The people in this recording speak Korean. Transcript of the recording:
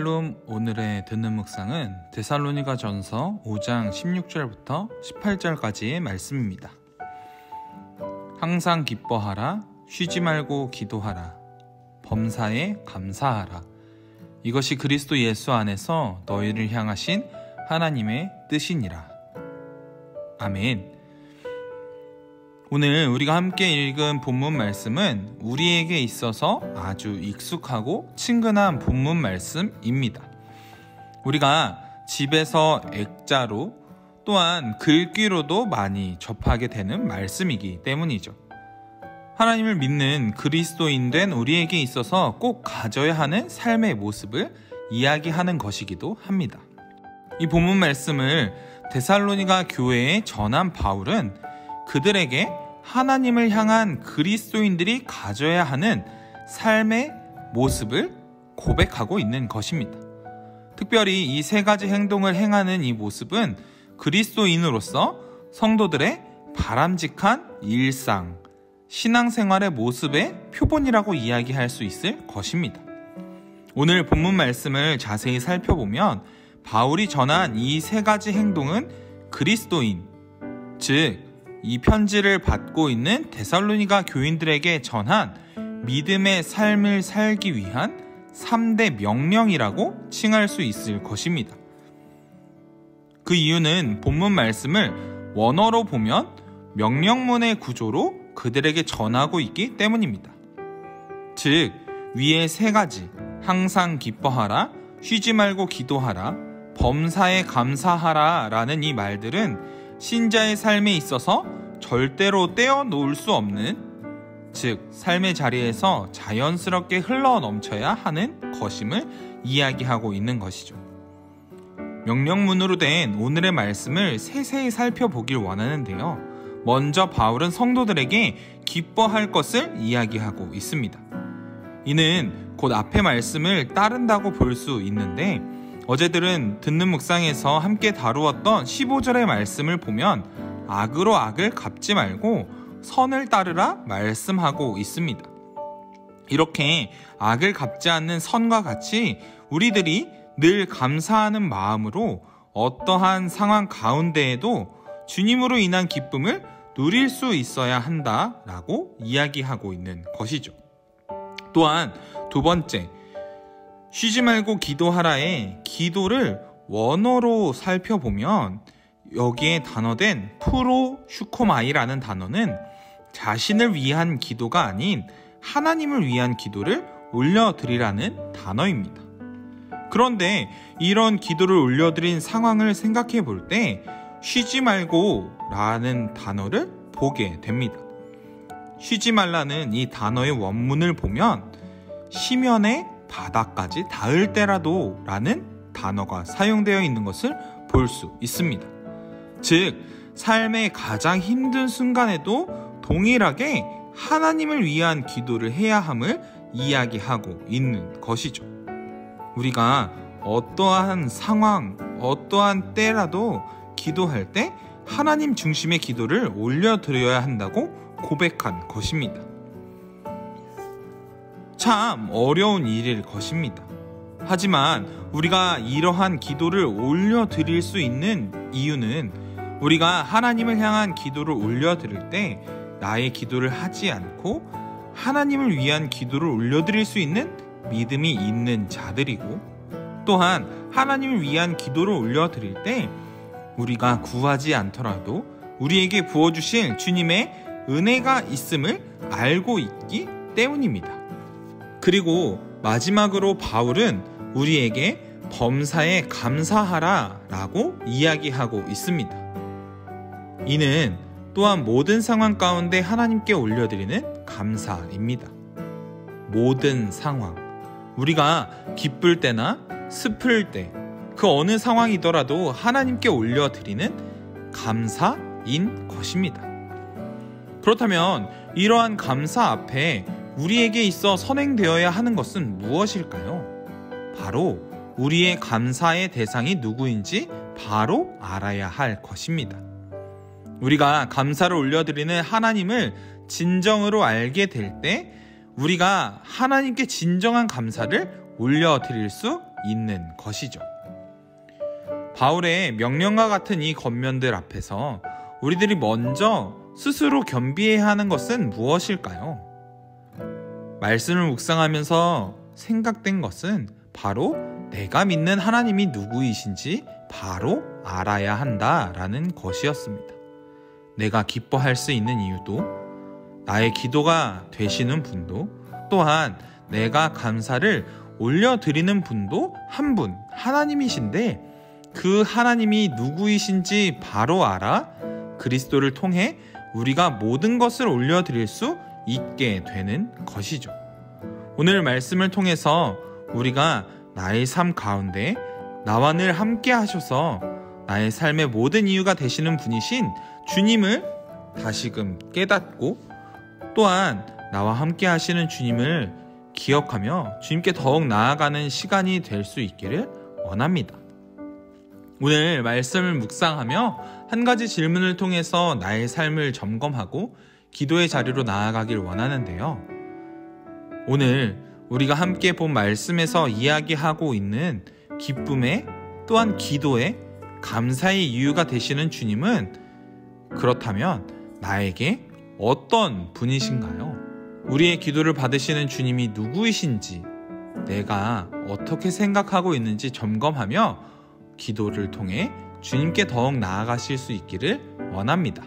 샬롬. 오늘의 듣는 묵상은 데살로니가 전서 5장 16절부터 18절까지의 말씀입니다. 항상 기뻐하라, 쉬지 말고 기도하라, 범사에 감사하라. 이것이 그리스도 예수 안에서 너희를 향하신 하나님의 뜻이니라. 아멘. 오늘 우리가 함께 읽은 본문 말씀은 우리에게 있어서 아주 익숙하고 친근한 본문 말씀입니다. 우리가 집에서 액자로 또한 글귀로도 많이 접하게 되는 말씀이기 때문이죠. 하나님을 믿는 그리스도인 된 우리에게 있어서 꼭 가져야 하는 삶의 모습을 이야기하는 것이기도 합니다. 이 본문 말씀을 데살로니가 교회에 전한 바울은 그들에게 하나님을 향한 그리스도인들이 가져야 하는 삶의 모습을 고백하고 있는 것입니다. 특별히 이 세 가지 행동을 행하는 이 모습은 그리스도인으로서 성도들의 바람직한 일상, 신앙생활의 모습의 표본이라고 이야기할 수 있을 것입니다. 오늘 본문 말씀을 자세히 살펴보면 바울이 전한 이 세 가지 행동은 그리스도인, 즉 이 편지를 받고 있는 데살로니가 교인들에게 전한 믿음의 삶을 살기 위한 3대 명령이라고 칭할 수 있을 것입니다. 그 이유는 본문 말씀을 원어로 보면 명령문의 구조로 그들에게 전하고 있기 때문입니다. 즉, 위의 세 가지, 항상 기뻐하라, 쉬지 말고 기도하라, 범사에 감사하라 라는 이 말들은 신자의 삶에 있어서 절대로 떼어놓을 수 없는, 즉 삶의 자리에서 자연스럽게 흘러 넘쳐야 하는 것임을 이야기하고 있는 것이죠. 명령문으로 된 오늘의 말씀을 세세히 살펴보길 원하는데요. 먼저 바울은 성도들에게 기뻐할 것을 이야기하고 있습니다. 이는 곧 앞의 말씀을 따른다고 볼 수 있는데, 어제들은 듣는 묵상에서 함께 다루었던 15절의 말씀을 보면 악으로 악을 갚지 말고 선을 따르라 말씀하고 있습니다. 이렇게 악을 갚지 않는 선과 같이 우리들이 늘 감사하는 마음으로 어떠한 상황 가운데에도 주님으로 인한 기쁨을 누릴 수 있어야 한다라고 이야기하고 있는 것이죠. 또한 두 번째, 쉬지 말고 기도하라의 기도를 원어로 살펴보면 여기에 단어된 프로슈코마이라는 단어는 자신을 위한 기도가 아닌 하나님을 위한 기도를 올려드리라는 단어입니다. 그런데 이런 기도를 올려드린 상황을 생각해 볼 때 쉬지 말고 라는 단어를 보게 됩니다. 쉬지 말라는 이 단어의 원문을 보면 시면의 바닥까지 닿을 때라도 라는 단어가 사용되어 있는 것을 볼 수 있습니다. 즉, 삶의 가장 힘든 순간에도 동일하게 하나님을 위한 기도를 해야 함을 이야기하고 있는 것이죠. 우리가 어떠한 상황, 어떠한 때라도 기도할 때 하나님 중심의 기도를 올려드려야 한다고 고백한 것입니다. 참 어려운 일일 것입니다. 하지만 우리가 이러한 기도를 올려드릴 수 있는 이유는 우리가 하나님을 향한 기도를 올려드릴 때 나의 기도를 하지 않고 하나님을 위한 기도를 올려드릴 수 있는 믿음이 있는 자들이고, 또한 하나님을 위한 기도를 올려드릴 때 우리가 구하지 않더라도 우리에게 부어주실 주님의 은혜가 있음을 알고 있기 때문입니다. 그리고 마지막으로 바울은 우리에게 범사에 감사하라 라고 이야기하고 있습니다. 이는 또한 모든 상황 가운데 하나님께 올려드리는 감사입니다. 모든 상황, 우리가 기쁠 때나 슬플 때, 그 어느 상황이더라도 하나님께 올려드리는 감사인 것입니다. 그렇다면 이러한 감사 앞에 우리에게 있어 선행되어야 하는 것은 무엇일까요? 바로 우리의 감사의 대상이 누구인지 바로 알아야 할 것입니다. 우리가 감사를 올려드리는 하나님을 진정으로 알게 될 때 우리가 하나님께 진정한 감사를 올려드릴 수 있는 것이죠. 바울의 명령과 같은 이 겉면들 앞에서 우리들이 먼저 스스로 겸비해야 하는 것은 무엇일까요? 말씀을 묵상하면서 생각된 것은 바로 내가 믿는 하나님이 누구이신지 바로 알아야 한다라는 것이었습니다. 내가 기뻐할 수 있는 이유도, 나의 기도가 되시는 분도, 또한 내가 감사를 올려드리는 분도 한 분, 하나님이신데 그 하나님이 누구이신지 바로 알아 그리스도를 통해 우리가 모든 것을 올려드릴 수 있게 되는 것이죠. 오늘 말씀을 통해서 우리가 나의 삶 가운데 나와 늘 함께 하셔서 나의 삶의 모든 이유가 되시는 분이신 주님을 다시금 깨닫고, 또한 나와 함께 하시는 주님을 기억하며 주님께 더욱 나아가는 시간이 될 수 있기를 원합니다. 오늘 말씀을 묵상하며 한 가지 질문을 통해서 나의 삶을 점검하고 기도의 자리로 나아가길 원하는데요. 오늘 우리가 함께 본 말씀에서 이야기하고 있는 기쁨의, 또한 기도의, 감사의 이유가 되시는 주님은 그렇다면 나에게 어떤 분이신가요? 우리의 기도를 받으시는 주님이 누구이신지 내가 어떻게 생각하고 있는지 점검하며 기도를 통해 주님께 더욱 나아가실 수 있기를 원합니다.